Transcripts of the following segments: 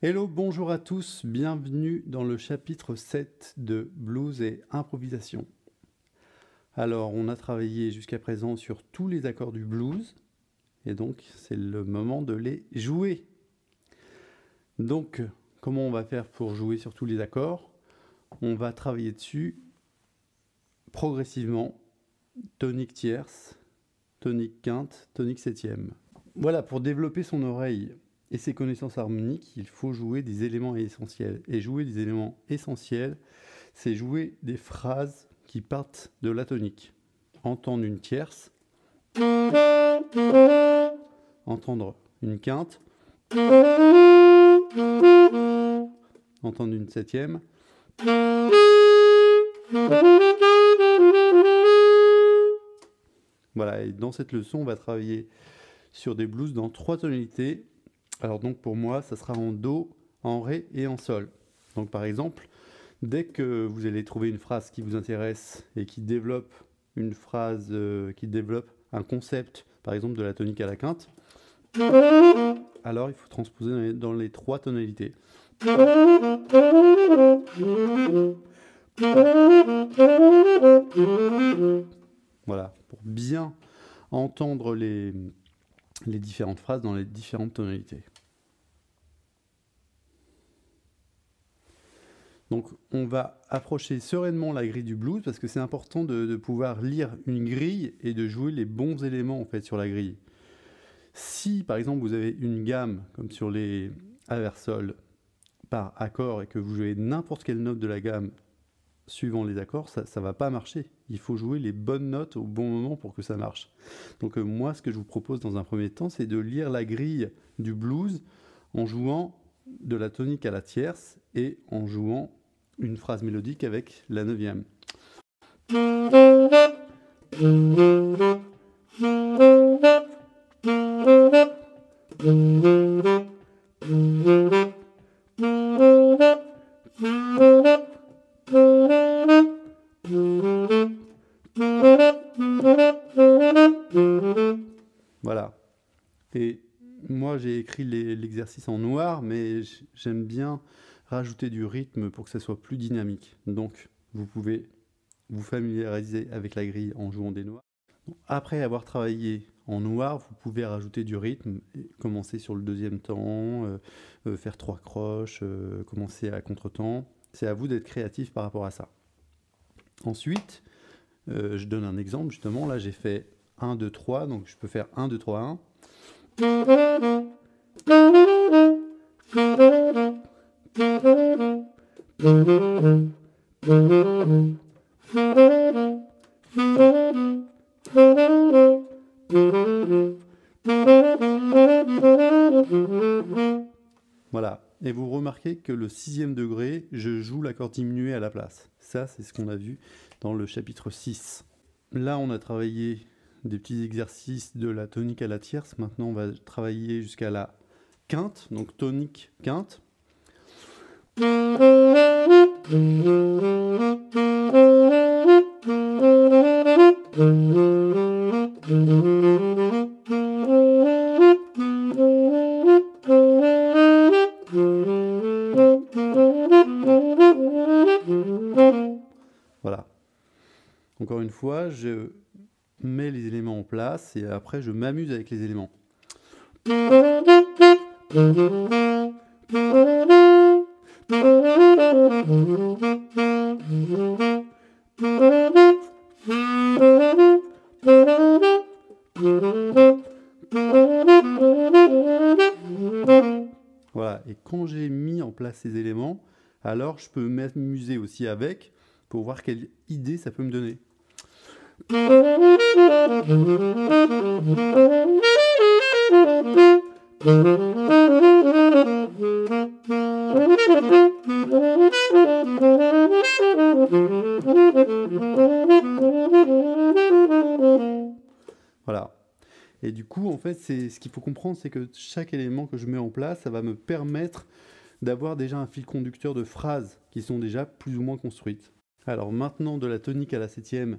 Hello, bonjour à tous, bienvenue dans le chapitre 7 de Blues et improvisation. Alors, on a travaillé jusqu'à présent sur tous les accords du blues, et donc c'est le moment de les jouer. Donc, comment on va faire pour jouer sur tous les accords? On va travailler dessus progressivement, tonique tierce, tonique quinte, tonique septième. Voilà, pour développer son oreille et ses connaissances harmoniques, il faut jouer des éléments essentiels. Et jouer des éléments essentiels, c'est jouer des phrases qui partent de la tonique. Entendre une tierce, entendre une quinte, entendre une septième, voilà, et dans cette leçon, on va travailler sur des blues dans 3 tonalités. Alors donc pour moi, ça sera en Do, en Ré et en Sol. Donc par exemple, dès que vous allez trouver une phrase qui vous intéresse et qui développe une phrase, qui développe un concept, par exemple de la tonique à la quinte, alors il faut transposer dans les 3 tonalités. Voilà, pour bien entendre les différentes phrases dans les différentes tonalités. Donc on va approcher sereinement la grille du blues parce que c'est important de pouvoir lire une grille et de jouer les bons éléments en fait sur la grille. Si par exemple vous avez une gamme comme sur les A vers Sol par accord et que vous jouez n'importe quelle note de la gamme suivant les accords, ça ne va pas marcher. Il faut jouer les bonnes notes au bon moment pour que ça marche. Donc moi, ce que je vous propose dans un premier temps, c'est de lire la grille du blues en jouant de la tonique à la tierce et en jouant une phrase mélodique avec la neuvième. Voilà. Et moi, j'ai écrit l'exercice en noir, mais j'aime bien rajouter du rythme pour que ça soit plus dynamique. Donc, vous pouvez vous familiariser avec la grille en jouant des noirs. Après avoir travaillé en noir, vous pouvez rajouter du rythme, commencer sur le deuxième temps, faire 3 croches, commencer à contre-temps. C'est à vous d'être créatif par rapport à ça. Ensuite, je donne un exemple, justement, là j'ai fait 1, 2, 3, donc je peux faire 1, 2, 3, 1. Voilà, et vous remarquez que le 6e degré, je joue l'accord diminué à la place. Ça, c'est ce qu'on a vu dans le chapitre 6. Là, on a travaillé des petits exercices de la tonique à la tierce. Maintenant, on va travailler jusqu'à la quinte, donc tonique, quinte. Voilà. Encore une fois, je mets les éléments en place et après je m'amuse avec les éléments. Voilà, et quand j'ai mis en place ces éléments, alors je peux m'amuser aussi avec pour voir quelle idée ça peut me donner. Voilà. Et du coup, en fait, ce qu'il faut comprendre, c'est que chaque élément que je mets en place, ça va me permettre d'avoir déjà un fil conducteur de phrases qui sont déjà plus ou moins construites. Alors maintenant, de la tonique à la septième,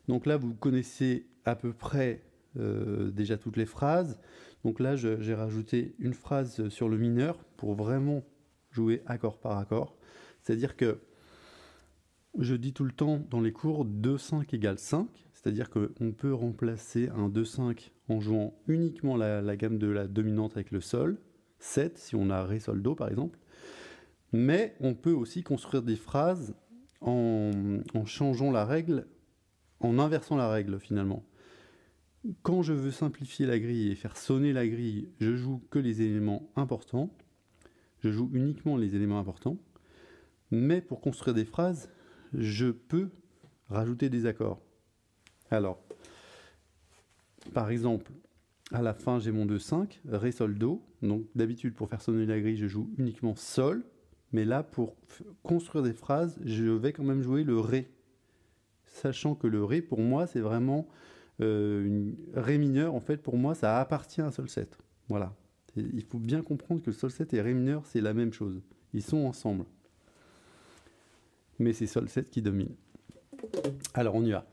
donc là, vous connaissez à peu près déjà toutes les phrases. Donc là, j'ai rajouté une phrase sur le mineur pour vraiment jouer accord par accord. C'est-à-dire que je dis tout le temps dans les cours 2-5 égale 5, c'est-à-dire qu'on peut remplacer un 2-5 en jouant uniquement la gamme de la dominante avec le sol, 7 si on a Ré, Sol, Do par exemple, mais on peut aussi construire des phrases en changeant la règle, en inversant la règle finalement. Quand je veux simplifier la grille et faire sonner la grille, je joue que les éléments importants, je joue uniquement les éléments importants, mais pour construire des phrases, je peux rajouter des accords. Alors, par exemple, à la fin, j'ai mon 2-5, Ré, Sol, Do. Donc, d'habitude, pour faire sonner la grille, je joue uniquement Sol. Mais là, pour construire des phrases, je vais quand même jouer le Ré. Sachant que le Ré, pour moi, c'est vraiment une Ré mineur. En fait, pour moi, ça appartient à Sol 7. Voilà. Il faut bien comprendre que Sol 7 et Ré mineur, c'est la même chose. Ils sont ensemble. Mais c'est Sol 7 qui domine. Alors, on y va.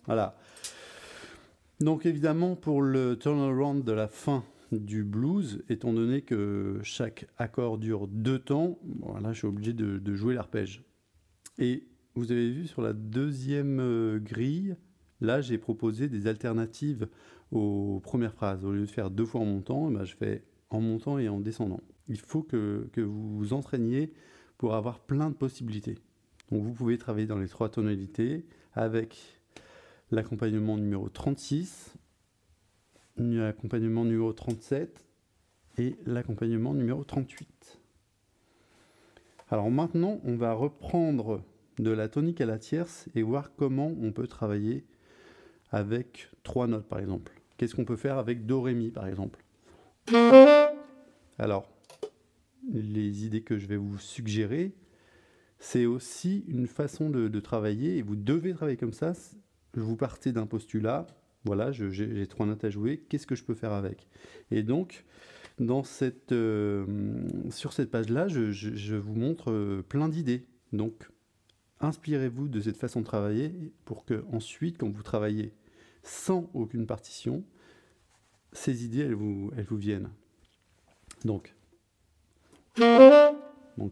Voilà. Donc évidemment, pour le turnaround de la fin du blues, étant donné que chaque accord dure 2 temps, voilà, je suis obligé de jouer l'arpège. Et vous avez vu sur la deuxième grille, là j'ai proposé des alternatives aux premières phrases. Au lieu de faire 2 fois en montant, ben, je fais en montant et en descendant. Il faut que vous vous entraîniez pour avoir plein de possibilités. Donc vous pouvez travailler dans les 3 tonalités avec l'accompagnement numéro 36, l'accompagnement numéro 37 et l'accompagnement numéro 38. Alors maintenant, on va reprendre de la tonique à la tierce et voir comment on peut travailler avec 3 notes par exemple. Qu'est-ce qu'on peut faire avec Do, Ré, Mi par exemple? Alors, les idées que je vais vous suggérer, c'est aussi une façon de travailler, et vous devez travailler comme ça. Vous partez d'un postulat, voilà, j'ai 3 notes à jouer, qu'est-ce que je peux faire avec? Et donc, sur cette page-là, je vous montre plein d'idées. Donc, inspirez-vous de cette façon de travailler pour que ensuite, quand vous travaillez sans aucune partition, ces idées, elles vous viennent. Donc,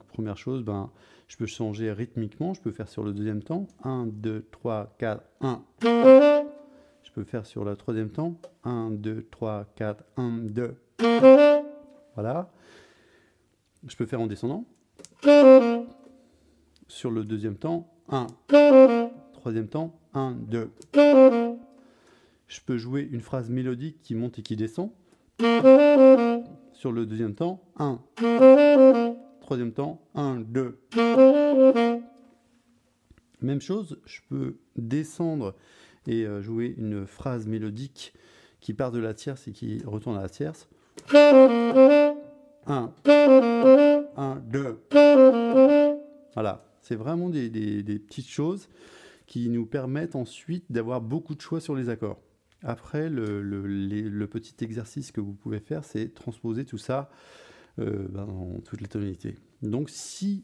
première chose, je peux changer rythmiquement, je peux faire sur le deuxième temps, 1, 2, 3, 4, 1. Je peux faire sur le troisième temps, 1, 2, 3, 4, 1, 2. Voilà. Je peux faire en descendant. Sur le deuxième temps, 1. Troisième temps, 1, 2. Je peux jouer une phrase mélodique qui monte et qui descend. Sur le deuxième temps, 1. Troisième temps, 1, 2. Même chose, je peux descendre et jouer une phrase mélodique qui part de la tierce et qui retourne à la tierce. 1, 1, 2. Voilà, c'est vraiment des petites choses qui nous permettent ensuite d'avoir beaucoup de choix sur les accords. Après, le petit exercice que vous pouvez faire, c'est transposer tout ça dans toutes les tonalités. Donc, si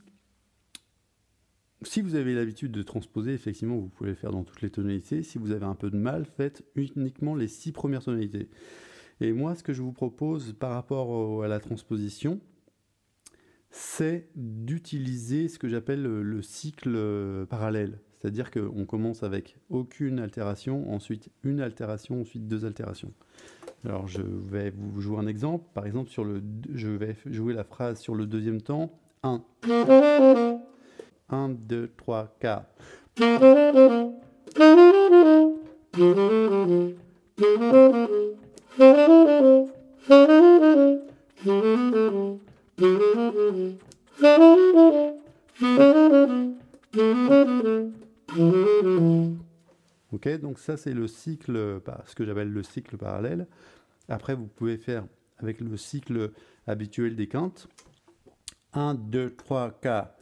vous avez l'habitude de transposer, effectivement, vous pouvez le faire dans toutes les tonalités. Si vous avez un peu de mal, faites uniquement les 6 premières tonalités. Et moi, ce que je vous propose par rapport à la transposition, c'est d'utiliser ce que j'appelle le cycle parallèle. C'est-à-dire qu'on commence avec aucune altération, ensuite une altération, ensuite 2 altérations. Alors, je vais vous jouer un exemple. Par exemple, je vais jouer la phrase sur le deuxième temps. 1. 1, 2, 3, 4. Ok, donc ça c'est le cycle, ce que j'appelle le cycle parallèle. Après, vous pouvez faire avec le cycle habituel des quintes. 1, 2, 3, 4.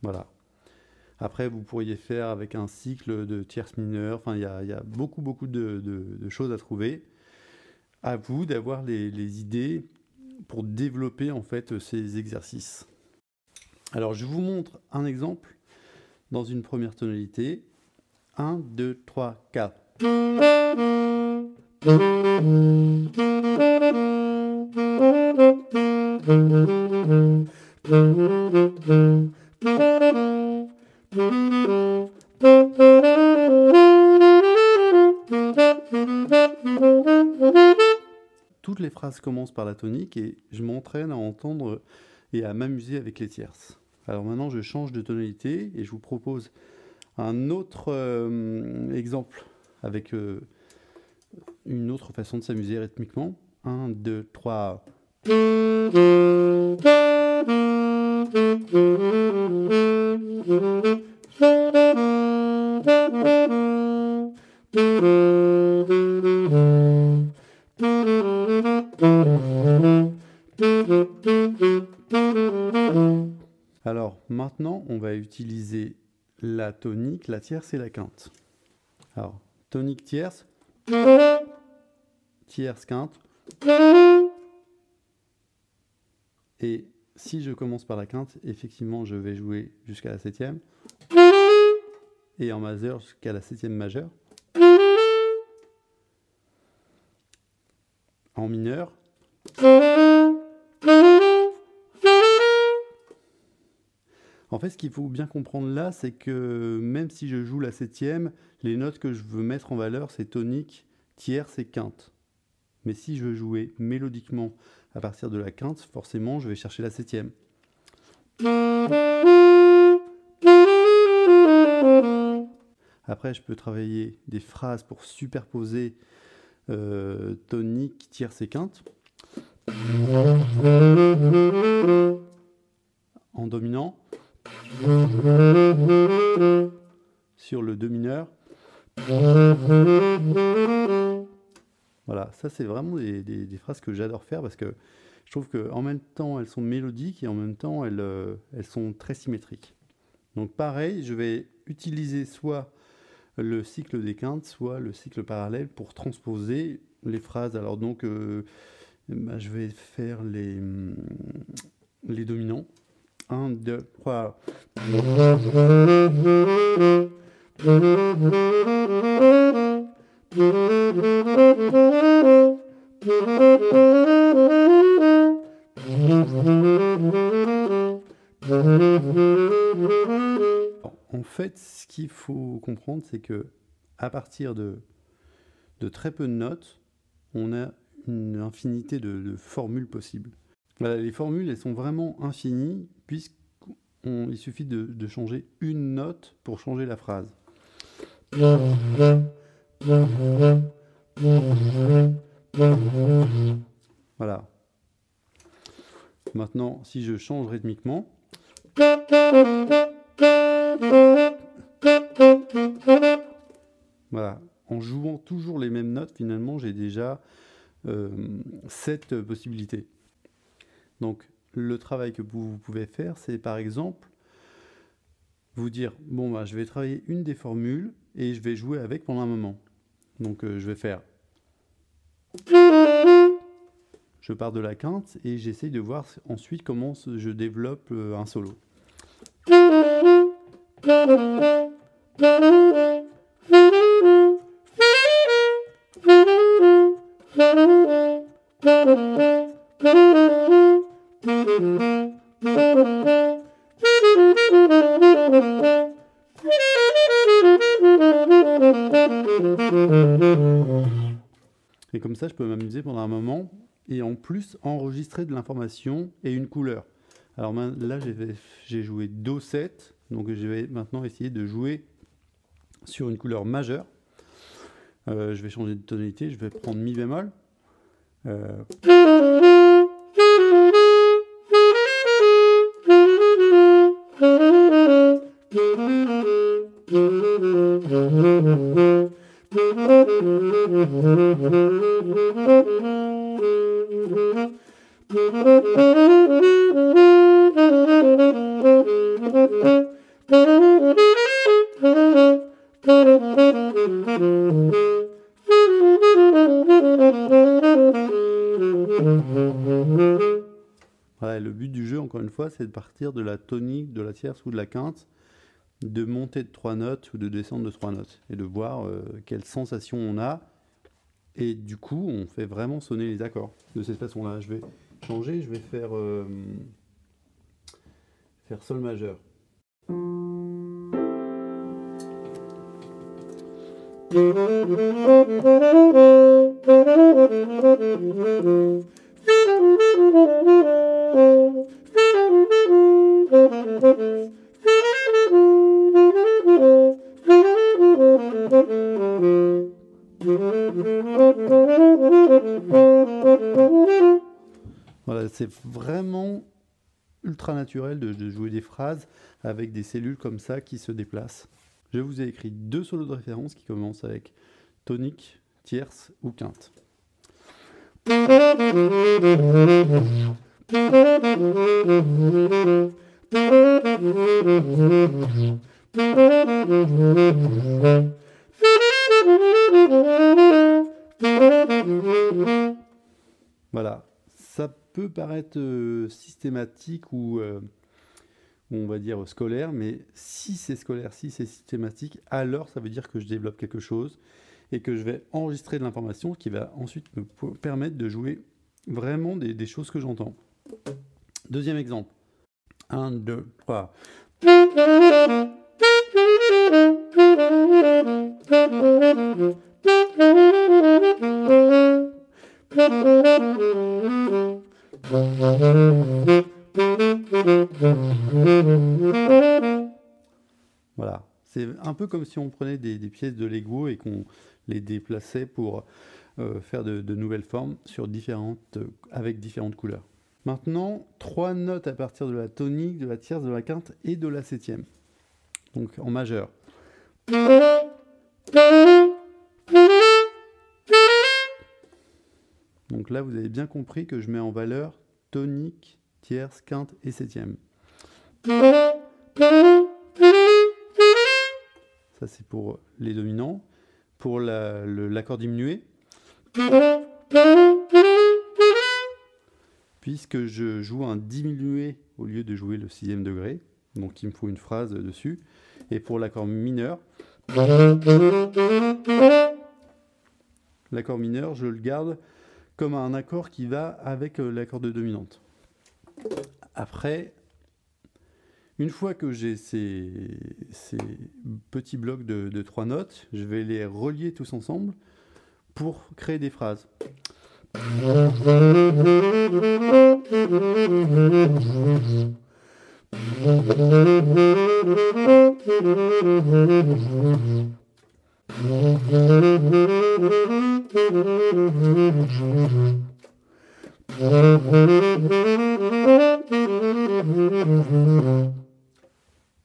Voilà. Après, vous pourriez faire avec un cycle de tierces mineures. Enfin, il y a beaucoup de choses à trouver. À vous d'avoir les idées pour développer en fait ces exercices. Alors, je vous montre un exemple dans une première tonalité. 1, 2, 3, 4. Toutes les phrases commencent par la tonique et je m'entraîne à entendre et à m'amuser avec les tierces. Alors maintenant, je change de tonalité et je vous propose un autre exemple avec une autre façon de s'amuser rythmiquement. 1, 2, 3. Alors maintenant, on va utiliser la tonique, la tierce et la quinte. Alors, tonique tierce, tierce quinte. Et si je commence par la quinte, effectivement, je vais jouer jusqu'à la septième. Et en majeur jusqu'à la septième majeure. En mineur. En fait, ce qu'il faut bien comprendre là, c'est que même si je joue la septième, les notes que je veux mettre en valeur, c'est tonique, tierce et quinte. Mais si je veux jouer mélodiquement à partir de la quinte, forcément, je vais chercher la septième. Après, je peux travailler des phrases pour superposer tonique, tierce et quinte. En dominant. Sur le do mineur. Voilà, ça c'est vraiment des phrases que j'adore faire parce que je trouve qu'en même temps elles sont mélodiques et en même temps elles sont très symétriques. Donc pareil, je vais utiliser soit le cycle des quintes, soit le cycle parallèle pour transposer les phrases. Alors donc je vais faire les dominants. 1, 2, 3. En fait, ce qu'il faut comprendre, c'est que à partir de très peu de notes, on a une infinité de formules possibles. Voilà, les formules, elles sont vraiment infinies, puisqu'il suffit de changer une note pour changer la phrase. Voilà. Maintenant, si je change rythmiquement, voilà, en jouant toujours les mêmes notes, finalement, j'ai déjà 7 possibilités. Donc, le travail que vous pouvez faire, c'est par exemple vous dire, bon, bah, je vais travailler une des formules et je vais jouer avec pendant un moment. Donc, je vais faire... Je pars de la quinte et j'essaye de voir ensuite comment je développe un solo. Et comme ça, je peux m'amuser pendant un moment et en plus enregistrer de l'information et une couleur. Alors là, j'ai joué Do7, donc je vais maintenant essayer de jouer sur une couleur majeure. Je vais changer de tonalité, je vais prendre Mi bémol. Euh, Voilà, le but du jeu, encore une fois, c'est de partir de la tonique, de la tierce ou de la quinte, de monter de 3 notes ou de descendre de 3 notes, et de voir quelle sensation on a. Et du coup, on fait vraiment sonner les accords de cette façon-là. Je vais changer, je vais faire sol majeur. Voilà, c'est vraiment ultra naturel de jouer des phrases avec des cellules comme ça qui se déplacent. Je vous ai écrit 2 solos de référence qui commencent avec tonique, tierce ou quinte. Voilà, ça peut paraître systématique ou on va dire scolaire, mais si c'est scolaire, si c'est systématique, alors ça veut dire que je développe quelque chose et que je vais enregistrer de l'information qui va ensuite me permettre de jouer vraiment des choses que j'entends. Deuxième exemple. 1, 2, 3. Voilà, c'est un peu comme si on prenait des pièces de Lego et qu'on les déplaçait pour faire de nouvelles formes sur avec différentes couleurs. Maintenant, 3 notes à partir de la tonique, de la tierce, de la quinte et de la septième. Donc en majeur. Donc là, vous avez bien compris que je mets en valeur tonique, tierce, quinte et septième. Ça, c'est pour les dominants. Pour l'accord diminué, puisque je joue un diminué au lieu de jouer le 6e degré, donc il me faut une phrase dessus. Et pour l'accord mineur, l'accord mineur, je le garde comme un accord qui va avec l'accord de dominante. Après, une fois que j'ai ces petits blocs de 3 notes, je vais les relier tous ensemble pour créer des phrases.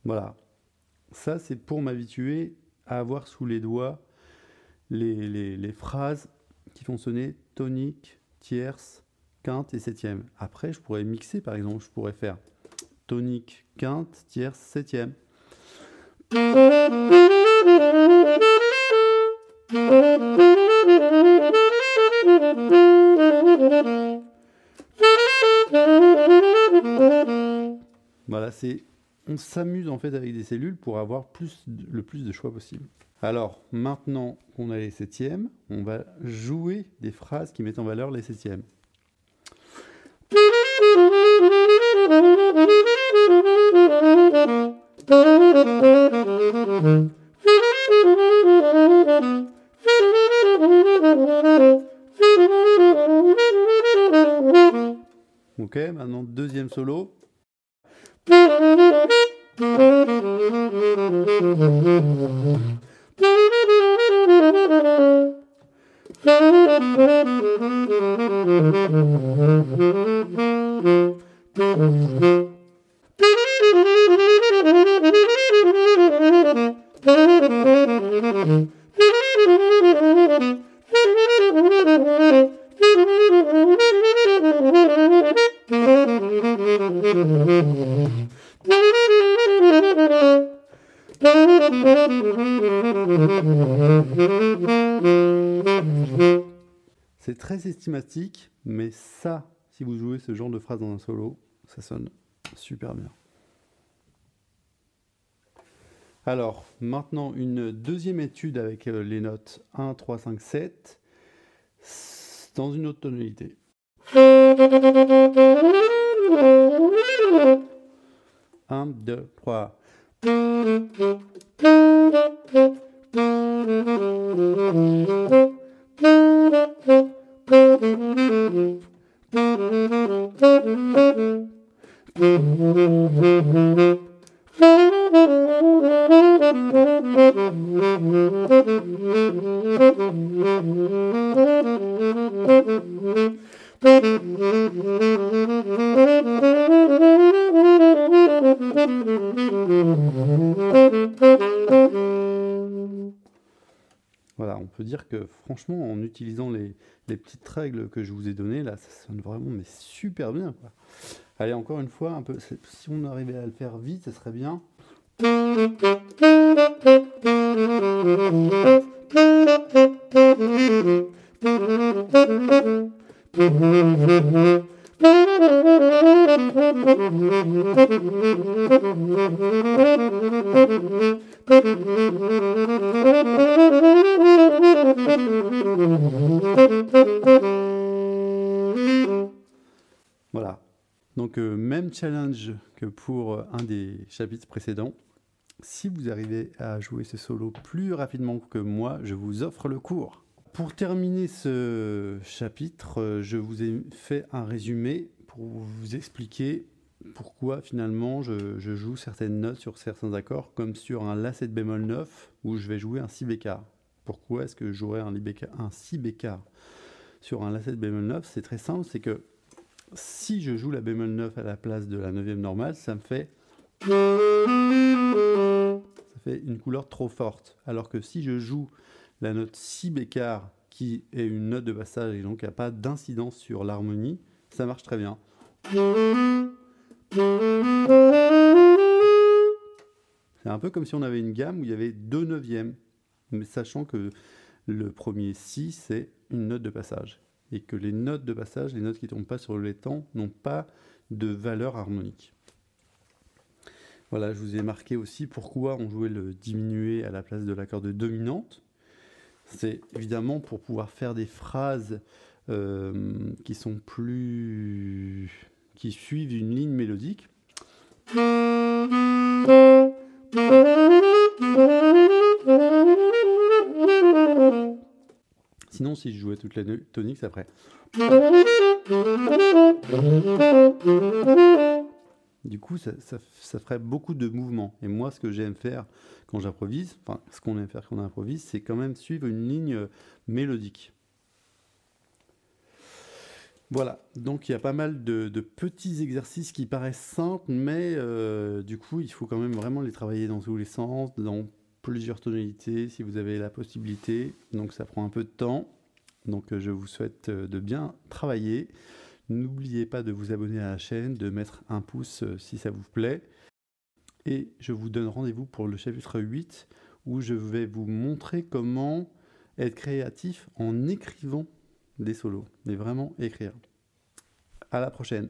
Voilà, ça c'est pour m'habituer à avoir sous les doigts les phrases qui font sonner tonique, tierce, quinte et septième. Après, je pourrais mixer, par exemple, je pourrais faire tonique, quinte, tierce, septième. Voilà, on s'amuse en fait avec des cellules pour avoir le plus de choix possible. Alors, maintenant qu'on a les septièmes, on va jouer des phrases qui mettent en valeur les septièmes. Ok, maintenant deuxième solo. C'est très systématique, mais ça, si vous jouez ce genre de phrase dans un solo, ça sonne super bien. Alors, maintenant, une deuxième étude avec les notes 1, 3, 5, 7, dans une autre tonalité. 1, 2, 3. Voilà, on peut dire que franchement, en utilisant les petites règles que je vous ai données, là, ça sonne vraiment mais super bien, quoi. Allez, encore une fois, un peu, si on arrivait à le faire vite, ce serait bien. Voilà. Donc, même challenge que pour un des chapitres précédents. Si vous arrivez à jouer ce solo plus rapidement que moi, je vous offre le cours. Pour terminer ce chapitre, je vous ai fait un résumé pour vous expliquer pourquoi finalement je joue certaines notes sur certains accords, comme sur un La7 bémol 9 où je vais jouer un Si bécard. Pourquoi est-ce que je jouerais un Si bécard sur un La7 bémol 9? C'est très simple, c'est que si je joue la bémol 9 à la place de la 9e normale, ça me fait une couleur trop forte. Alors que si je joue la note Si bécard, qui est une note de passage et donc qui n'a pas d'incidence sur l'harmonie, ça marche très bien. C'est un peu comme si on avait une gamme où il y avait 2 neuvièmes, mais sachant que le premier Si, c'est une note de passage. Et que les notes de passage, les notes qui ne tombent pas sur le temps, n'ont pas de valeur harmonique. Voilà, je vous ai marqué aussi pourquoi on jouait le diminué à la place de la corde dominante. C'est évidemment pour pouvoir faire des phrases qui sont qui suivent une ligne mélodique. Sinon, si je jouais toutes les toniques, ça ferait. Du coup, ça ferait beaucoup de mouvements. Et moi, ce que j'aime faire quand j'improvise, enfin, ce qu'on aime faire quand on improvise, c'est quand même suivre une ligne mélodique. Voilà, donc il y a pas mal de petits exercices qui paraissent simples, mais du coup, il faut quand même vraiment les travailler dans tous les sens, dans plusieurs tonalités, si vous avez la possibilité. Donc ça prend un peu de temps. Donc je vous souhaite de bien travailler. N'oubliez pas de vous abonner à la chaîne, de mettre un pouce si ça vous plaît. Et je vous donne rendez-vous pour le chapitre 8, où je vais vous montrer comment être créatif en écrivant des solos, mais vraiment écrire. À la prochaine.